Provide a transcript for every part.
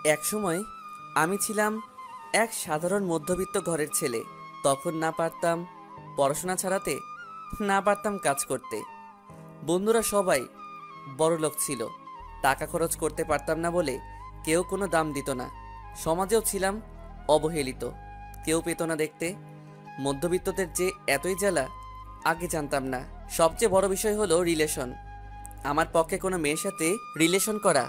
একসময় আমি ছিলাম এক সাধারণ মধ্যবিত্ত ঘরের ছেলে। তখন না পারতাম পড়াশোনা ছাড়াতে, না পারতাম কাজ করতে। বন্ধুরা সবাই বড়লোক ছিল। টাকা খরচ করতে পারতাম না বলে কেউ কোনো দাম দিত না। সমাজেও ছিলাম অবহেলিত, কেউ পেত না দেখতে। মধ্যবিত্তদের যে এতই জ্বালা আগে জানতাম না। সবচেয়ে বড় বিষয় হলো রিলেশন। আমার পক্ষে কোনো মেয়ের সাথে রিলেশন করা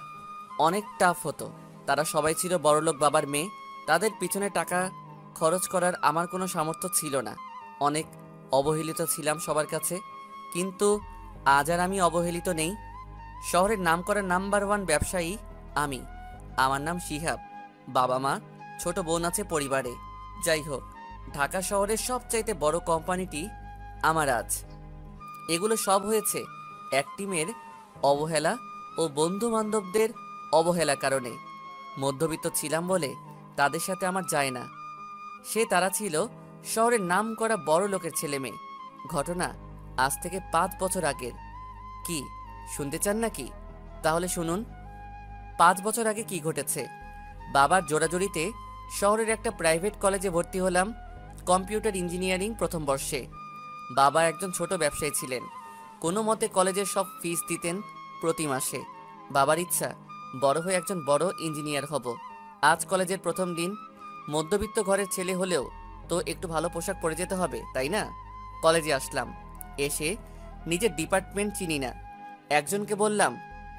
অনেক টাফ হতো। তারা সবাই ছিল বড়লোক বাবার মেয়ে। তাদের পিছনে টাকা খরচ করার আমার কোনো সামর্থ্য ছিল না। অনেক অবহেলিত ছিলাম সবার কাছে। কিন্তু আজ আর আমি অবহেলিত নেই। শহরের নামকরা নাম্বার 1 ব্যবসায়ী আমি। আমার নাম শিহাব। বাবা মা, ছোট বোন আছে পরিবারে। যাই হোক, ঢাকা শহরের সবচাইতে বড় কোম্পানিটি আমার আজ। এগুলো সব হয়েছে এক টিমের অবহেলা ও বন্ধু বান্ধবদের অবহেলা কারণে। মধ্যবিত্ত ছিলাম বলে তাদের সাথে আমার যায় না। তারা ছিল শহরের নামকরা বড় লোকের ছেলে মেয়ে। ঘটনা আজ থেকে 5 বছর আগের। কি শুনতে চান নাকি? তাহলে শুনুন 5 বছর আগে কি ঘটেছে। বাবার জোরাজুরিতে শহরের একটা প্রাইভেট কলেজে ভর্তি হলাম, কম্পিউটার ইঞ্জিনিয়ারিং প্রথম বর্ষে। বাবা একজন ছোট ব্যবসায়ী ছিলেন। কোনো মতে কলেজের সব ফিস দিতেন প্রতি মাসে। বাবার ইচ্ছা বড় হয়ে একজন বড় ইঞ্জিনিয়ার হব। আজ কলেজের প্রথম দিন। মধ্যবিত্ত ঘরের ছেলে হলেও তো একটু ভালো পোশাক পরে যেতে হবে, তাই না? কলেজে আসলাম। এসে নিজের ডিপার্টমেন্ট চিনি না। একজনকে বললাম,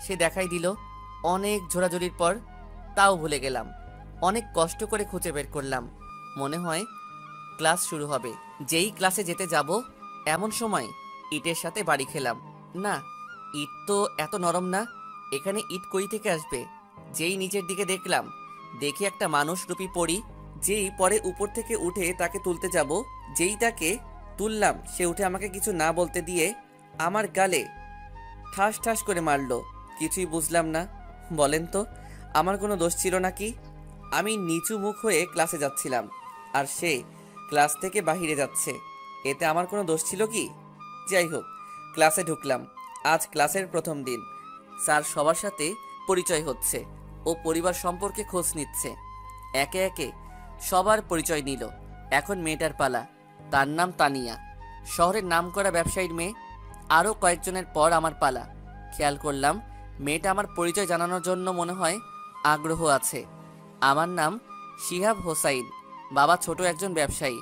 সে দেখাই দিল। অনেক ঝোরাঝুরির পর তাও ভুলে গেলাম। অনেক কষ্ট করে খুঁজে বের করলাম। মনে হয় ক্লাস শুরু হবে। যেই ক্লাসে যেতে যাব এমন সময় ইটের সাথে বাড়ি খেলাম। না, ইট তো এত নরম না। এখানে ইট কই থেকে আসবে? যেই নিচের দিকে দেখলাম, দেখি একটা মানুষ রূপী পড়ি। যেই পরে উপর থেকে উঠে তাকে তুলতে যাব, যেই তাকে তুললাম সে উঠে আমাকে কিছু না বলতে দিয়ে আমার গালে ঠাস ঠাস করে মারলো। কিছুই বুঝলাম না। বলেন তো, আমার কোনো দোষ ছিল নাকি? আমি নিচু মুখ হয়ে ক্লাসে যাচ্ছিলাম, আর সে ক্লাস থেকে বাহিরে যাচ্ছে। এতে আমার কোনো দোষ ছিল কি? যাই হোক, ক্লাসে ঢুকলাম। আজ ক্লাসের প্রথম দিন। স্যার সবার সাথে পরিচয় হচ্ছে ও পরিবার সম্পর্কে খোঁজ নিচ্ছে। একে একে সবার পরিচয় নিল। এখন মেয়েটার পালা। তার নাম তানিয়া, শহরের নামকরা ব্যবসায়ীর মেয়ে। আরও কয়েকজনের পর আমার পালা। খেয়াল করলাম মেয়েটা আমার পরিচয় জানানোর জন্য মনে হয় আগ্রহ আছে। আমার নাম শিহাব হোসাইন। বাবা ছোট একজন ব্যবসায়ী।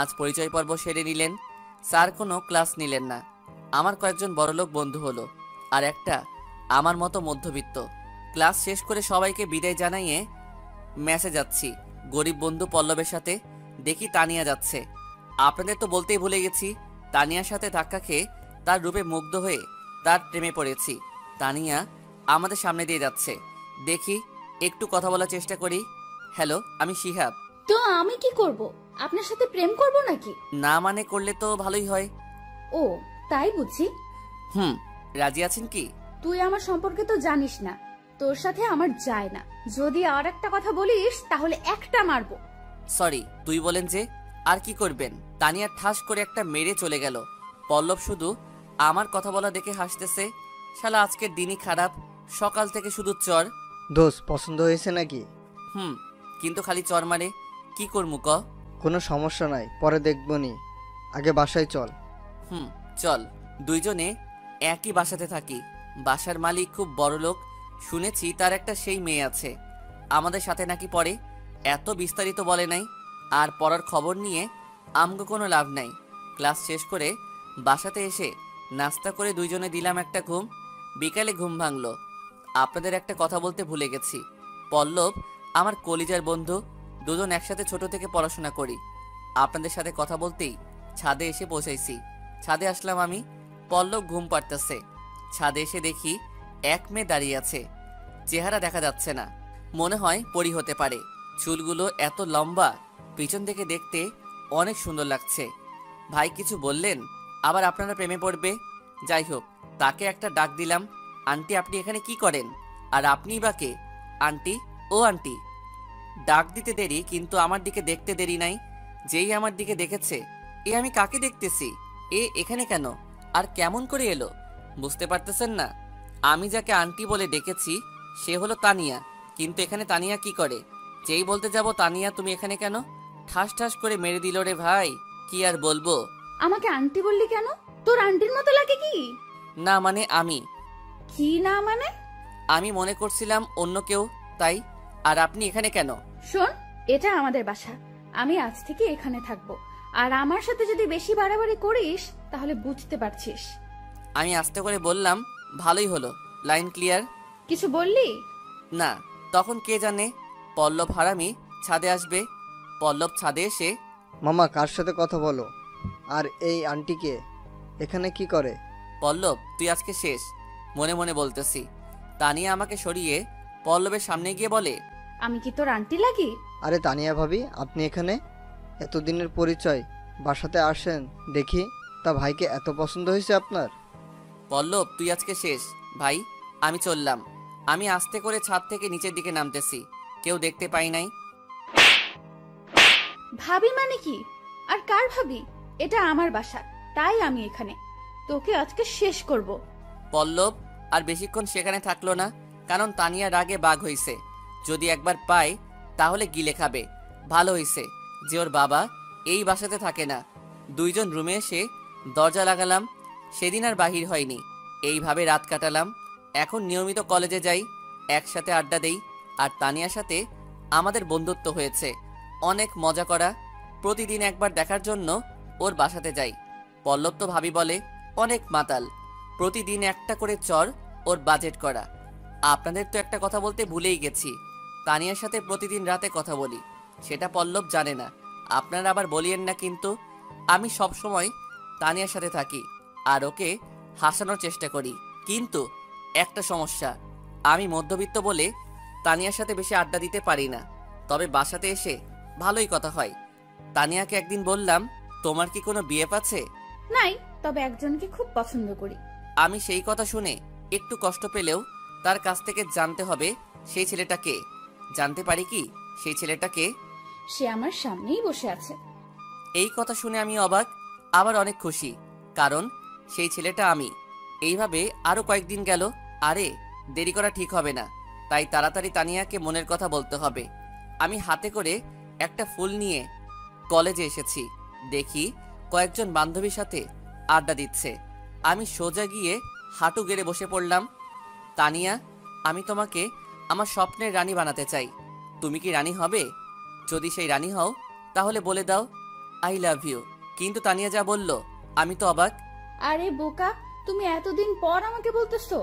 আজ পরিচয় পর্ব সেরে নিলেন। স্যার কোনো ক্লাস নিলেন না। আমার কয়েকজন বড়লোক বন্ধু হলো, আর একটা আমার মতো মধ্যবিত্ত। ক্লাস শেষ করে সবাইকে বিদায় জানাইয়ে মেসে যাচ্ছি গরিব বন্ধু পল্লবের সাথে। দেখি তানিয়া যাচ্ছে। আপনাদের তো বলতেই ভুলে গেছি, তানিয়ার সাথে ধাক্কা খেয়ে তার রূপে মুগ্ধ হয়ে তার প্রেমে পড়েছি। তানিয়া আমাদের সামনে দিয়ে যাচ্ছে। দেখি একটু কথা বলার চেষ্টা করি। হ্যালো, আমি শিহাব। তো আমি কি করব? আপনার সাথে প্রেম করব নাকি? না মানে করলে তো ভালোই হয়। ও, তাই বুঝি। হুম, রাজি আছেন কি? তুই আমার সম্পর্কে তো জানিস না, তোর সাথে আমার যায় না। যদি আর একটা কথা বলিস তাহলে একটা মারবো। সরি, তুই বলেন যে। আর কি করবেন? তানিয়া ঠাস করে একটা মেরে চলে গেল। পল্লব শুধু আমার কথা বলা দেখে হাসতেছে। শালা আজকের দিনই খারাপ, সকাল থেকে শুধু চর। দোস্ত পছন্দ হয়েছে নাকি? হুম, কিন্তু খালি চর মারে। কি করমু ক? কোনো সমস্যা নাই, পরে দেখবনি, আগে বাসায় চল। হুম, চল। দুইজনে একই বাসাতে থাকি। বাসার মালিক খুব বড়লোক। শুনেছি তার একটা সেই মেয়ে আছে, আমাদের সাথে নাকি পড়ে। এত বিস্তারিত বলে নাই। আর পড়ার খবর নিয়ে আমগো কোনো লাভ নাই। ক্লাস শেষ করে বাসাতে এসে নাস্তা করে দুইজনে দিলাম একটা ঘুম। বিকালে ঘুম ভাঙলো। আপনাদের একটা কথা বলতে ভুলে গেছি। পল্লব আমার কলিজার বন্ধু। দুজন একসাথে ছোট থেকে পড়াশোনা করি। আপনাদের সাথে কথা বলতেই ছাদে এসে পৌঁছাইছি। ছাদে আসলাম আমি। পল্লব ঘুম পাড়তেছে। ছাদে এসে দেখি এক মেয়ে দাঁড়িয়ে আছে। চেহারা দেখা যাচ্ছে না, মনে হয় পরি হতে পারে। চুলগুলো এত লম্বা, পিছন থেকে দেখতে অনেক সুন্দর লাগছে। ভাই কিছু বললেন, আবার আপনারা প্রেমে পড়বে। যাই হোক, তাকে একটা ডাক দিলাম। আন্টি, আপনি এখানে কি করেন? আর আপনিই বা কে? আন্টি, ও আন্টি। ডাক দিতে দেরি, কিন্তু আমার দিকে দেখতে দেরি নাই। যেই আমার দিকে দেখেছে, এ আমি কাকে দেখতেছি? এ এখানে কেন? আর কেমন করে এলো? বুঝতে পারতেছেন না? আমি যাকে আন্টি বলে ডেকেছি সে হলো তানিয়া। কিন্তু এখানে তানিয়া কি করে? যেই বলতে যাব তানিয়া তুমি এখানে কেন, ঠাস ঠাস করে মেরে দিল রে ভাই। কি আর বলবো। আমাকে আন্টি বললি কেন? তোর আন্টির মতো লাগে কি? না মানে কি না মানে? আমি মনে করছিলাম অন্য কেউ, তাই। আর আপনি এখানে কেন? শোন, এটা আমাদের বাসা, আমি আজ থেকে এখানে থাকবো। আর আমার সাথে যদি বেশি বাড়াবাড়ি করিস তাহলে বুঝতে পারছিস। আমি আস্তে করে বললাম, ভালোই হলো, লাইন ক্লিয়ার। কিছু বললি? না। তখন কে জানে পল্লব হারামি ছাদে আসবে। পল্লব ছাদে এসে, মামা কার সাথে কথা বলো? আর এই আন্টিকে এখানে কি করে? পল্লব তুই আজকে শেষ, মনে মনে বলতেছি। তানিয়া আমাকে সরিয়ে পল্লবের সামনে গিয়ে বলে, আমি কি তোর আন্টি লাগি? আরে তানিয়া ভাবি, আপনি এখানে? এতদিনের পরিচয়, বাসাতে আসেন দেখি। তা ভাইকে এত পছন্দ হয়েছে আপনার? পল্লব তুই আজকে শেষ ভাই, আমি চললাম। আমি আস্তে করে ছাদ থেকে নিচের দিকে নামতেছি, কেউ দেখতে পাই নাই। ভাবি মানে কি? আর কার ভাবি? এটা আমার বাসা, তাই আমি এখানে। তোকে আজকে শেষ করব। পল্লব আর বেশিক্ষণ সেখানে থাকলো না, কারণ তানিয়া রাগে বাঘ হইছে। যদি একবার পায় তাহলে গিলে খাবে। ভালো হইছে যে ওর বাবা এই বাসাতে থাকে না। দুইজন রুমে এসে দরজা লাগালাম। সেদিন আর বাহির হয়নি, এইভাবে রাত কাটালাম। এখন নিয়মিত কলেজে যাই, একসাথে আড্ডা দেই। আর তানিয়ার সাথে আমাদের বন্ধুত্ব হয়েছে, অনেক মজা করা। প্রতিদিন একবার দেখার জন্য ওর বাসাতে যাই। পল্লব তো ভাবি বলে অনেক মাতাল, প্রতিদিন একটা করে চর ওর বাজেট করা। আপনাদের তো একটা কথা বলতে ভুলেই গেছি, তানিয়ার সাথে প্রতিদিন রাতে কথা বলি, সেটা পল্লব জানে না। আপনারা আবার বলিয়েন না কিন্তু। আমি সব সময় তানিয়ার সাথে থাকি আর ওকে হাসানোর চেষ্টা করি। কিন্তু একটা সমস্যা, আমি মধ্যবিত্ত বলে তানিয়ার সাথে বেশি আড্ডা দিতে পারি না। তবে বাসাতে এসে ভালোই কথা হয়। তানিয়াকে একদিন বললাম, তোমার কি কোনো বিএফ আছে? নাই, তবে একজনকে খুব পছন্দ করি। আমি সেই কথা শুনে একটু কষ্ট পেলেও তার কাছ থেকে জানতে হবে সেই ছেলেটা কে। জানতে পারি কি সেই ছেলেটা কে? সে আমার সামনেই বসে আছে। এই কথা শুনে আমি অবাক, আবার অনেক খুশি, কারণ সেই ছেলেটা আমি। এইভাবে আরো কয়েকদিন গেল। আরে দেরি করা ঠিক হবে না, তাই তাড়াতাড়ি তানিয়াকে মনের কথা বলতে হবে। আমি হাতে করে একটা ফুল নিয়ে কলেজে এসেছি। দেখি কয়েকজন বান্ধবীর সাথে আড্ডা দিচ্ছে। আমি সোজা গিয়ে হাঁটু গেড়ে বসে পড়লাম। তানিয়া, আমি তোমাকে আমার স্বপ্নের রানী বানাতে চাই। তুমি কি রানী হবে? যদি সেই রানী হও তাহলে বলে দাও আই লাভ ইউ। কিন্তু তানিয়া যা বলল, আমি তো অবাক। আরে বোকা, তুমি এতদিন পর আমাকে বলতেছো?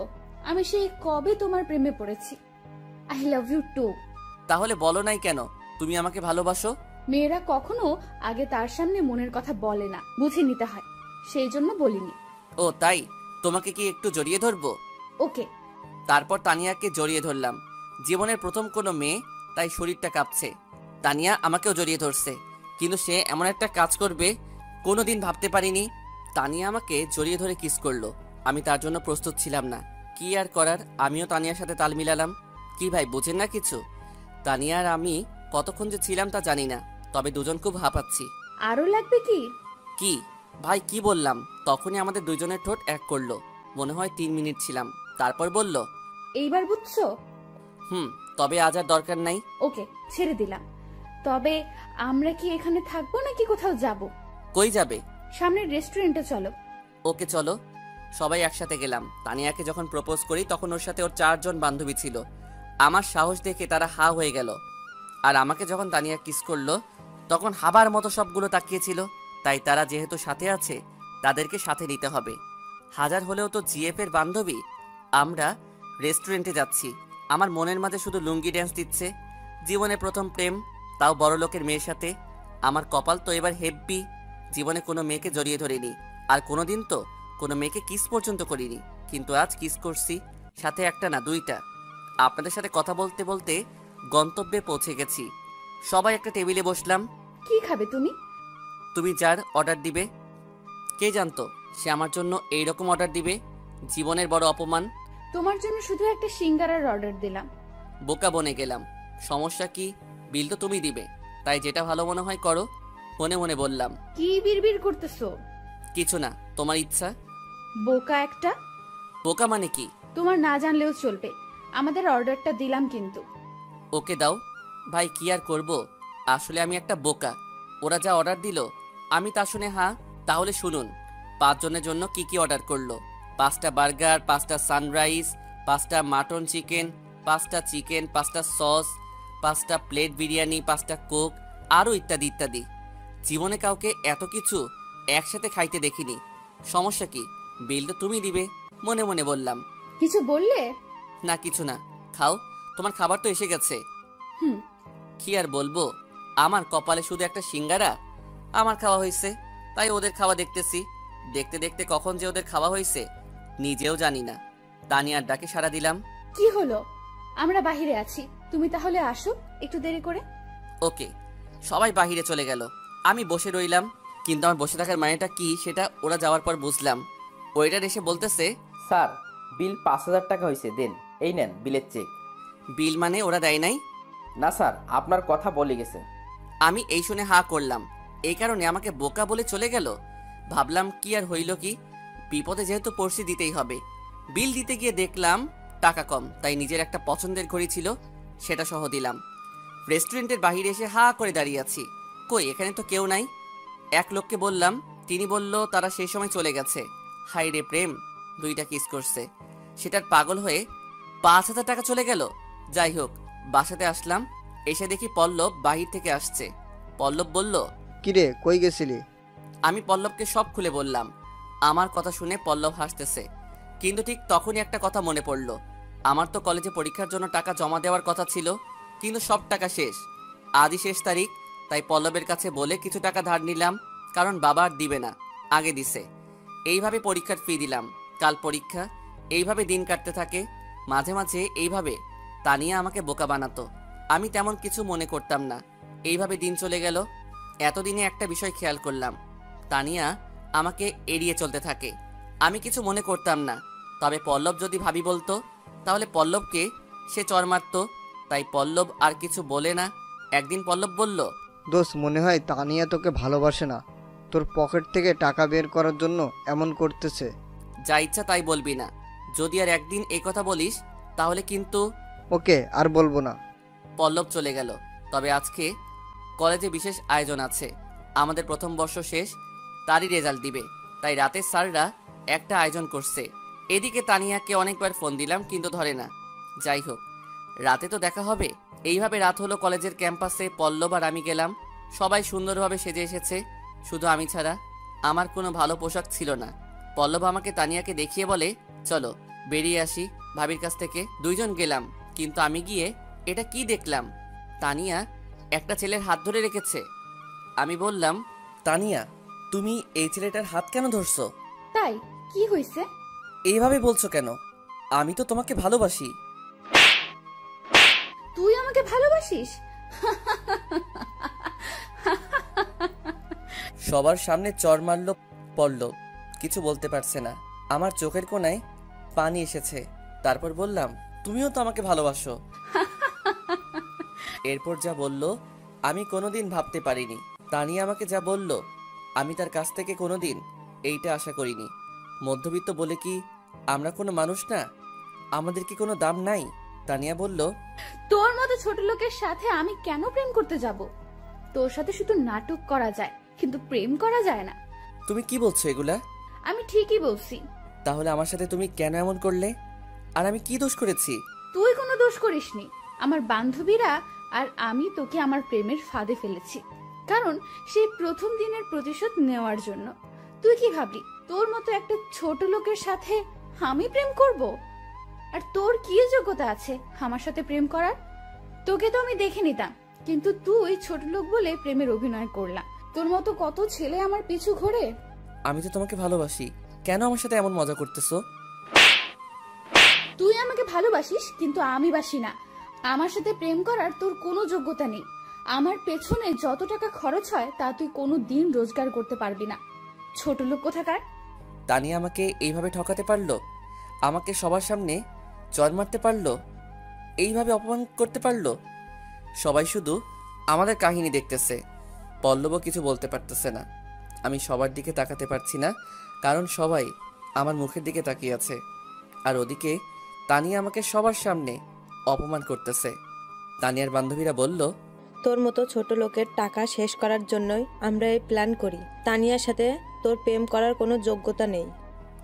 আমি সেই কবে তোমার প্রেমে পড়েছি। I love you too. তাহলে বলো নাই কেন তুমি আমাকে ভালোবাসো? মেয়েরা কখনো আগে তার সামনে মনের কথা বলে না, বুঝে নিতে হয়, সেই জন্য বলিনি। ও তাই, তোমাকে কি একটু জড়িয়ে ধরবো? ওকে। তারপর তানিয়াকে জড়িয়ে ধরলাম। জীবনের প্রথম কোনো মেয়ে, তাই শরীরটা কাঁপছে। তানিয়া আমাকেও জড়িয়ে ধরছে, কিন্তু সে এমন একটা কাজ করবে কোনোদিন ভাবতে পারিনি। তানিয়া আমাকে জড়িয়ে ধরে কিস করলো, আমি তার জন্য প্রস্তুত ছিলাম না। কি আর করার, আমিও তানিয়ার সাথে তাল মিলালাম। কি ভাই বুঝেন না কিছু? তানিয়া আর আমি কতক্ষণ যে ছিলাম তা জানি না, তবে দুজন খুব হাঁপাচ্ছি। আরো লাগবে কি? কি ভাই কি বললাম? তখনই আমাদের দুজনের ঠোঁট এক করলো। মনে হয় 3 মিনিট ছিলাম, তারপর বলল, এইবার বুঝছো? তবে আজ আর দরকার নাই। ওকে, ছেড়ে দিলাম। তবে আমরা কি এখানে থাকবো নাকি কোথাও যাব? কই যাবে? সামনের রেস্টুরেন্টে চলো। ওকে চলো। সবাই একসাথে গেলাম। তানিয়াকে যখন প্রপোজ করি তখন ওর সাথে ওর 4 জন বান্ধবী ছিল। আমার সাহস দেখে তারা হা হয়ে গেল। আর আমাকে যখন তানিয়া কিস করলো তখন হাবার মতো সবগুলো তাকিয়েছিল। তাই তারা যেহেতু সাথে আছে তাদেরকে সাথে নিতে হবে। হাজার হলেও তো জিএফ এর বান্ধবী। আমরা রেস্টুরেন্টে যাচ্ছি, আমার মনের মাঝে শুধু লুঙ্গি ড্যান্স দিচ্ছে। জীবনে প্রথম প্রেম, তাও বড় লোকের মেয়ের সাথে। আমার কপাল তো এবার হেব্বি, জীবনে কোনো মেয়েকে জড়িয়ে ধরিনি, আর কোনোদিন তো কোনো মেয়েকে কিস পর্যন্ত করিনি। কিন্তু আজ কিস করছি, সাথে একটা না 2টা। আপনাদের সাথে কথা বলতে বলতে গন্তব্যে পৌঁছে গেছি। সবাই একটা টেবিলে বসলাম। কি খাবে তুমি? তুমি যার অর্ডার দিবে। কে জানতো সে আমার জন্য এইরকম অর্ডার দিবে? জীবনের বড় অপমান। তোমার জন্য শুধু একটা সিঙ্গারার অর্ডার দিলাম। বোকা বনে গেলাম। সমস্যা কি? বিল তো তুমি দিবে, তাই যেটা ভালো মনে হয় করো। মনে মনে বললাম, কি বিড়বিড় করতেছো? কিছু না, তোমার ইচ্ছা। বোকা একটা। বোকা মানে কি? তোমার না জানলেও চলবে, আমাদের অর্ডারটা দিলাম কিন্তু। ওকে দাও। ভাই কি আর করব, আসলে আমি একটা বোকা। ওরা যা অর্ডার দিল আমি তা শুনে হ্যাঁ। তাহলে শুনুন, 5 জনের জন্য কি কি অর্ডার করলো। 5টা বার্গার, 5টা সানরাইজ, 5টা মাটন চিকেন, 5টা চিকেন, 5টা সস, 5টা প্লেট বিরিয়ানি, 5টা কোক, আরও ইত্যাদি ইত্যাদি। জীবনে কাউকে এত কিছু একসাথে খাইতে দেখিনি। সমস্যা কি, বিল তো তুমি দিবে, মনে মনে বললাম। কিছু বললে? না কিছু না, খাও, তোমার খাবার তো এসে গেছে। হুম। কি আর বলবো, আমার কপালে শুধু একটা সিঙ্গারা। আমার খাওয়া হয়েছে, তাই ওদের খাওয়া দেখতেছি। দেখতে দেখতে কখন যে ওদের খাওয়া হয়েছে নিজেও জানি না। তানিয়ার ডাকে সাড়া দিলাম। কি হলো? আমরা বাহিরে আছি, তুমি তাহলে আসো একটু দেরি করে। ওকে। সবাই বাহিরে চলে গেল, আমি বসে রইলাম। কিন্তু আমার বসে থাকার মানেটা কি সেটা ওরা যাওয়ার পর বুঝলাম। ওয়েটার এসে বলতেছে, স্যার, বিল 5,000 টাকা হয়েছে, দেন। এই নেন বিলের চেক। বিল মানে ওরা দেয় নাই? না স্যার, আপনার কথা বলে গেছে। আমি এই শুনে হা করলাম। এই কারণে আমাকে বোকা বলে চলে গেল। ভাবলাম কি আর হইল কি, বিপদে যেহেতু পড়ছি দিতেই হবে। বিল দিতে গিয়ে দেখলাম টাকা কম, তাই নিজের একটা পছন্দের ঘড়ি ছিল, সেটা সহ দিলাম। রেস্টুরেন্টের বাইরে এসে হা করে দাঁড়িয়ে আছি। কই, এখানে তো কেউ নাই। এক লোককে বললাম, তিনি বলল তারা সেই সময় চলে গেছে। হাই রে প্রেম, 2টা কিস করছে, সেটার পাগল হয়ে 5,000 টাকা চলে গেল। যাই হোক, বাসাতে আসলাম। এসে দেখি পল্লব বাহির থেকে আসছে। পল্লব বলল, কিরে কই গেছিলি? আমি পল্লবকে সব খুলে বললাম। আমার কথা শুনে পল্লব হাসতেছে। কিন্তু ঠিক তখনই একটা কথা মনে পড়ল। আমার তো কলেজে পরীক্ষার জন্য টাকা জমা দেওয়ার কথা ছিল, কিন্তু সব টাকা শেষ। আজই শেষ তারিখ, তাই পল্লবের কাছে বলে কিছু টাকা ধার নিলাম, কারণ বাবা আর দিবে না, আগে দিছে। এইভাবে পরীক্ষার ফি দিলাম। কাল পরীক্ষা। এইভাবে দিন কাটতে থাকে। মাঝে মাঝে এইভাবে তানিয়া আমাকে বোকা বানাতো, আমি তেমন কিছু মনে করতাম না। এইভাবে দিন চলে গেল। এতদিনে একটা বিষয় খেয়াল করলাম, তানিয়া আমাকে এড়িয়ে চলতে থাকে। আমি কিছু মনে করতাম না, তবে পল্লব যদি ভাবি বলতো তাহলে পল্লবকে সে চর মারতো। তাই পল্লব আর কিছু বলে না। একদিন পল্লব বলল, দোস্ত, মনে হয় তানিয়া তোকে ভালোবাসে না, তোর পকেট থেকে টাকা বের করার জন্য এমন করতেছে। যা ইচ্ছা তাই বলবি না, যদি আর একদিন এই কথা বলিস তাহলে কিন্তু। ওকে, আর বলবো না। পল্লব চলে গেল। তবে আজকে কলেজে বিশেষ আয়োজন আছে। আমাদের প্রথম বর্ষ শেষ, তারই রেজাল্ট দিবে, তাই রাতের স্যাররা একটা আয়োজন করছে। এদিকে তানিয়াকে অনেকবার ফোন দিলাম কিন্তু ধরে না। যাই হোক, রাতে তো দেখা হবে। এইভাবে রাত হলো কলেজের ক্যাম্পাসে। পল্লব আর আমি গেলাম। সবাই সুন্দরভাবে সেজে এসেছে, শুধু আমি ছাড়া। আমার কোনো ভালো পোশাক ছিল না। পল্লব আমাকে তানিয়াকে দেখিয়ে বলে, চলো বেরিয়ে আসি ভাবির কাছ থেকে। 2জন গেলাম, কিন্তু আমি গিয়ে এটা কি দেখলাম, তানিয়া একটা ছেলের হাত ধরে রেখেছে। আমি বললাম, তানিয়া তুমি এই ছেলেটার হাত কেন ধরছো? তাই কি হয়েছে? এইভাবে বলছো কেন? আমি তো তোমাকে ভালোবাসি। তুই আমাকে ভালোবাসিস? সবার সামনে চর মারল পল্লব। কিছু বলতে পারছে না। আমার চোখের কোণায় পানি এসেছে। তারপর বললাম, তুমিও তো আমাকে ভালোবাসো। এরপর যা বলল আমি কোনোদিন ভাবতে পারিনি। তানিয়া আমাকে যা বলল আমি তার কাছ থেকে কোনোদিন এইটা আশা করিনি। মধ্যবিত্ত বলে কি আমরা কোনো মানুষ না? আমাদের কি কোনো দাম নাই? তানিয়া বলল, তোর মতো ছোট লোকের সাথে আমি কেন প্রেম করতে যাব? তোর সাথে শুধু নাটক করা যায়, কিন্তু প্রেম করা যায় না। তুমি কি বলছো এগুলা? আমি ঠিকই বলছি। তাহলে আমার সাথে তুমি কেন এমন করলে? আর আমি কি দোষ করেছি? তুই কোনো দোষ করিসনি। আমার বান্ধবীরা আর আমি তোকে আমার প্রেমের ফাঁদে ফেলেছি, কারণ সেই প্রথম দিনের প্রতিশোধ নেওয়ার জন্য। তুই কি ভাবলি তোর মতো একটা ছোট লোকের সাথে আমি প্রেম করব? আর তোর কি যোগ্যতা আছে আমার সাথে প্রেম করার? তোকে তো আমি দেখে নিতাম, কিন্তু তুই ছোট লোক বলে প্রেমের অভিনয় করলাম। তোর মতো কত ছেলে আমার পিছু ঘোরে। আমি তো তোমাকে ভালোবাসি, কেন আমার সাথে এমন মজা করতেছো? তুই আমাকে ভালোবাসিস, কিন্তু আমি বাসি না। আমার সাথে প্রেম করার তোর কোনো যোগ্যতা নেই। আমার পেছনে যত টাকা খরচ হয় তা তুই কোনো দিন রোজগার করতে পারবি না, ছোট লোক কোথাকার। তানিয়া আমাকে এইভাবে ঠকাতে পারলো, আমাকে সবার সামনে চর মারতে পারলো, এইভাবে অপমান করতে পারলো। সবাই শুধু আমাদের কাহিনী দেখতেছে, পল্লবও কিছু বলতে পারতেছে না। আমি সবার দিকে তাকাতে পারছি না, কারণ সবাই আমার মুখের দিকে তাকিয়ে আছে। আর ওদিকে তানিয়া আমাকে সবার সামনে অপমান করতেছে। তানিয়ার বান্ধবীরা বলল, তোর মতো ছোট লোকের টাকা শেষ করার জন্যই আমরা এই প্ল্যান করি। তানিয়ার সাথে তোর প্রেম করার কোনো যোগ্যতা নেই।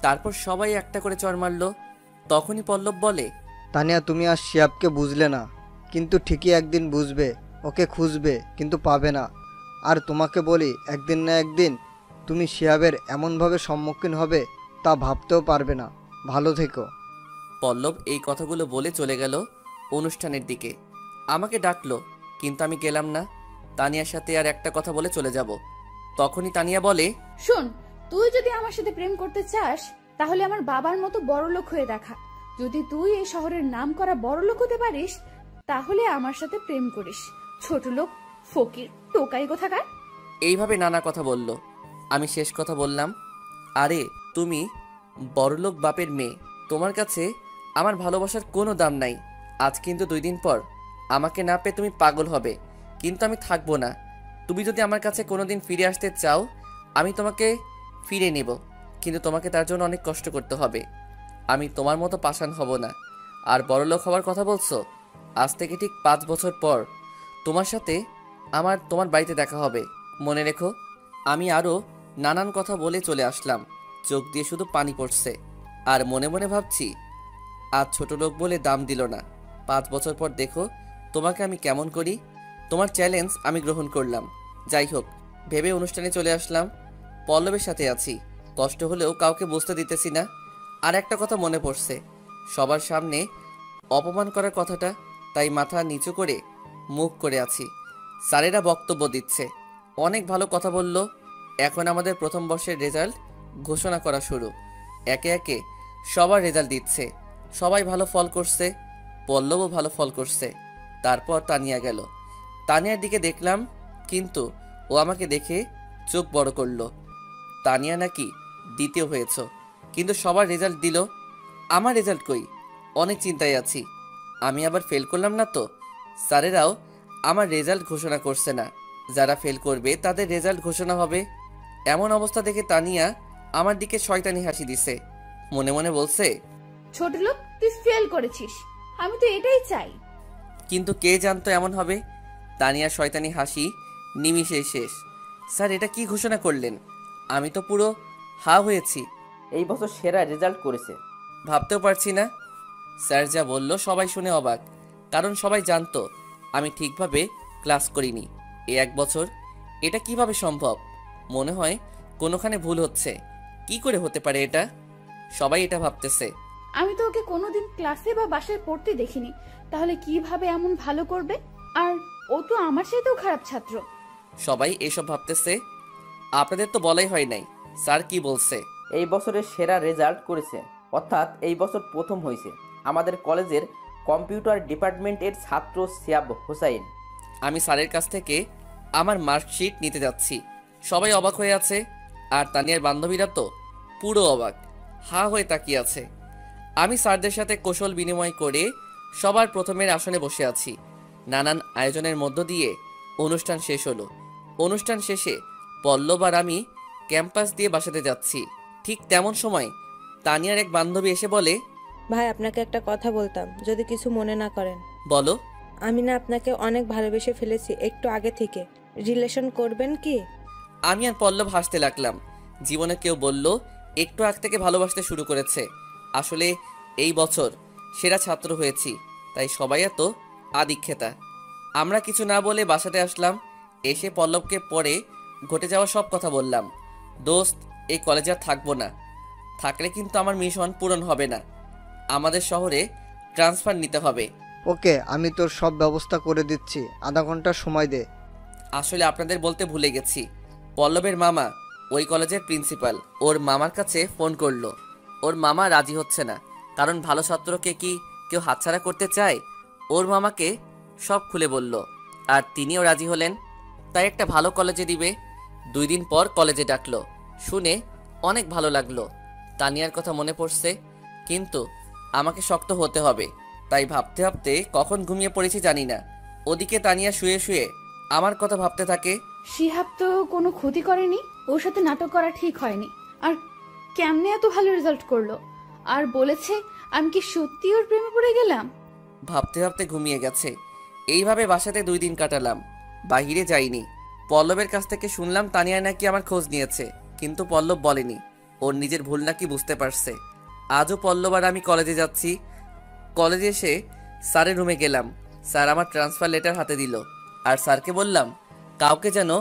তারপর সবাই একটা করে চড় মারল। তখনই পল্লব বলে, তানিয়া, তুমি আর শিহাবকে বুঝলে না, কিন্তু ঠিকই একদিন বুঝবে। ওকে খুঁজবে কিন্তু পাবে না। আর তোমাকে বলি, একদিন না একদিন তুমি শিহাবের এমনভাবে সম্মুখীন হবে তা ভাবতেও পারবে না। ভালো থেকো। পল্লব এই কথাগুলো বলে চলে গেল অনুষ্ঠানের দিকে। আমাকে ডাকলো, কিন্তু আমি গেলাম না। তানিয়ার সাথে আর একটা কথা বলে চলে যাব। তখনই তানিয়া বলে, শোন, তুই যদি আমার সাথে প্রেম করতে চাস তাহলে আমার বাবার মতো বড়লোক হয়ে দেখা। যদি তুই এই শহরের নাম করা বড়লোক হতে পারিস তাহলে আমার সাথে প্রেম করিস। ছোট লোক, ফকির, টোকাই কোথাকার। এইভাবে নানা কথা বলল। আমি শেষ কথা বললাম, আরে তুমি বড়লোক বাপের মেয়ে, তোমার কাছে আমার ভালোবাসার কোনো দাম নাই। আজ কিন্তু 2 দিন পর আমাকে না পেয়ে তুমি পাগল হবে, কিন্তু আমি থাকবো না। তুমি যদি আমার কাছে কোনোদিন ফিরে আসতে চাও আমি তোমাকে ফিরে নেব, কিন্তু তোমাকে তার জন্য অনেক কষ্ট করতে হবে। আমি তোমার মতো পাষাণ হব না। আর বড়লোক হওয়ার কথা বলছো, আজ থেকে ঠিক 5 বছর পর তোমার সাথে তোমার বাড়িতে দেখা হবে, মনে রেখো। আমি আরও নানান কথা বলে চলে আসলাম। চোখ দিয়ে শুধু পানি পড়ছে, আর মনে মনে ভাবছি, আজ ছোট লোক বলে দাম দিল না, 5 বছর পর দেখো তোমাকে আমি কেমন করি। তোমার চ্যালেঞ্জ আমি গ্রহণ করলাম। যাই হোক, ভেবে অনুষ্ঠানে চলে আসলাম। পল্লবের সাথে আছি, কষ্ট হলেও কাউকে বুঝতে দিতেছি না। আর একটা কথা মনে পড়ছে, সবার সামনে অপমান করার কথাটা, তাই মাথা নিচু করে মুখ করে আছি। স্যারেরা বক্তব্য দিচ্ছে, অনেক ভালো কথা বলল। এখন আমাদের প্রথম বর্ষের রেজাল্ট ঘোষণা করা শুরু। একে একে সবার রেজাল্ট দিচ্ছে, সবাই ভালো ফল করছে, পল্লবও ভালো ফল করছে। তারপর তানিয়া গেল। তানিয়ার দিকে দেখলাম, কিন্তু ও আমাকে দেখে চোখ বড় করলো। তানিয়া নাকি দ্বিতীয় হয়েছ, কিন্তু সবার রেজাল্ট দিল, আমার রেজাল্ট কই? অনেক চিন্তায় আছি, আমি আবার ফেল করলাম না তো? স্যারেরাও আমার রেজাল্ট ঘোষণা করছে না, যারা ফেল করবে তাদের রেজাল্ট ঘোষণা হবে। এমন অবস্থা দেখে তানিয়া আমার দিকে শয়তানি হাসি দিছে, মনে মনে বলছে, ছোট লোক, তুই ফেল করেছিস, আমি তো এটাই চাই। কিন্তু কে জানতো এমন হবে। তানিয়ার শয়তানি হাসি নিমিষেই শেষ। স্যার, এটা কি ঘোষণা করলেন? আমি তো পুরো হা হয়েছি, এই বছর সেরা রেজাল্ট করেছে। ভাবতেও পারছি না। স্যার যা বলল সবাই শুনে অবাক, কারণ সবাই জানতো আমি ঠিকভাবে ক্লাস করিনি এই 1 বছর। এটা কিভাবে সম্ভব? মনে হয় কোনোখানে ভুল হচ্ছে। কি করে হতে পারে এটা? সবাই এটা ভাবতেছে। আমি তো ওকে কোনোদিন ক্লাসে বা বাসায় পড়তে দেখিনি, তাহলে কিভাবে এমন ভালো করবে? আর ও তো আমার চাইতেও খারাপ ছাত্র। সবাই এসব ভাবতেছে। আপনাদের তো বলাই হয় নাই, স্যার কি বলছে? এই বছরের সেরা রেজাল্ট করেছে, অর্থাৎ এই বছর প্রথম হয়েছে আমাদের কলেজের কম্পিউটার ডিপার্টমেন্টের ছাত্র সিয়াব হোসাইন। আমি স্যারের কাছ থেকে আমার মার্কশিট নিতে যাচ্ছি। সবাই অবাক হয়ে আছে, আর তানিয়ার বান্ধবীরা তো পুরো অবাক, হা হয়ে তাকিয়ে আছে। আমি স্যারদের সাথে কৌশল বিনিময় করে সবার প্রথমের আসনে বসে আছি। নানান আয়োজনের মধ্য দিয়ে অনুষ্ঠান শেষ হলো। অনুষ্ঠান শেষে পল্লব আর আমি ক্যাম্পাস দিয়ে বাসাতে যাচ্ছি। ঠিক তেমন সময় তানিয়ার এক বান্ধবী এসে বলে, ভাই, আপনাকে একটা কথা বলতাম, যদি কিছু মনে না করেন। বলো। আমি না আপনাকে অনেক ভালোবেসে ফেলেছি একটু আগে থেকে। রিলেশন করবেন কি? আমি আর পল্লব হাসতে লাগলাম। জীবনে কেউ বলল একটু আগ থেকে ভালোবাসতে শুরু করেছে। আসলে এই বছর সেরা ছাত্র হয়েছি, তাই সবাই এত আদিক্ষেতা। আমরা কিছু না বলে বাসাতে আসলাম। এসে পল্লবকে পরে ঘটে যাওয়া সব কথা বললাম। দোস্ত, এই কলেজে আর থাকবো না। থাকলে কিন্তু আমার মিশন পূরণ হবে না। আমাদের শহরে ট্রান্সফার নিতে হবে। ওকে, আমি তোর সব ব্যবস্থা করে দিচ্ছি, আধা ঘন্টা সময় দে। আসলে আপনাদের বলতে ভুলে গেছি, পল্লবের মামা ওই কলেজের প্রিন্সিপাল। ওর মামার কাছে ফোন করলো। ওর মামা রাজি হচ্ছে না, কারণ ভালো ছাত্রকে কি কেউ হাতছাড়া করতে চায়? ওর মামাকে সব খুলে বলল, আর তিনিও রাজি হলেন। তাই একটা ভালো কলেজে দিবে। 2 দিন পর কলেজে ডাকলো। শুনে অনেক ভালো লাগলো। তানিয়ার কথা মনে পড়ছে, কিন্তু আমাকে শক্ত হতে হবে। তাই ভাবতে ভাবতে কখন ঘুমিয়ে পড়েছি জানি না। ওদিকে তানিয়া শুয়ে শুয়ে আমার কথা ভাবতে থাকে। শিহাব তো কোনো ক্ষতি করেনি, ওর সাথে নাটক করা ঠিক হয়নি। আর কেমনে এত ভালো রেজাল্ট করলো? আর বলেছে আমি কি সত্যি ওর প্রেমে পড়ে গেলাম? ভাবতে ভাবতে ঘুমিয়ে গেছে। এইভাবে বাসাতে 2 দিন কাটালাম, বাহিরে যাইনি। পল্লবের কাছ থেকে শুনলাম তানিয়া নাকি আমার খোঁজ নিয়েছে, কিন্তু পল্লব বলেনি। ওর নিজের ভুল নাকি বুঝতে পারছে। আজও পল্লব আর আমি কলেজে যাচ্ছি। কলেজে এসে স্যারের রুমে গেলাম। স্যার আমার ট্রান্সফার লেটার হাতে দিল, আর স্যারকে বললাম কাউকে যেন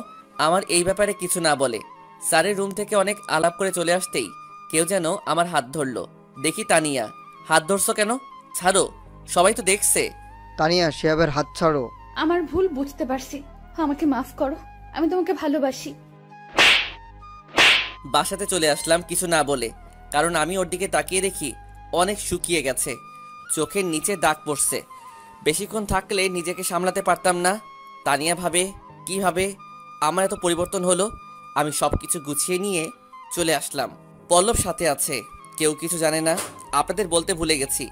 আমার এই ব্যাপারে কিছু না বলে। স্যারের রুম থেকে অনেক আলাপ করে চলে আসতেই কেউ যেন আমার হাত ধরলো। দেখি তানিয়া। হাত ধরছো কেন? ছাড়ো, সবাই তো দেখছে। তানিয়া, শিহাবের হাত ছাড়ো। আমার ভুল বুঝতে পারছি, আমাকে মাফ করো, আমি তোমাকে ভালোবাসি। বাসাতে চলে আসলাম কিছু না বলে, কারণ আমি ওর দিকে তাকিয়ে দেখি অনেক শুকিয়ে গেছে, চোখের নিচে দাগ পড়ছে। বেশিক্ষণ থাকলে নিজেকে সামলাতে পারতাম না। তানিয়া ভাবে কিভাবে আমার এত পরিবর্তন হলো। আমি সব কিছু গুছিয়ে নিয়ে চলে আসলাম। পল্লব সাথে আছে, কেউ কিছু জানে না। আপনাদের বলতে ভুলে গেছি,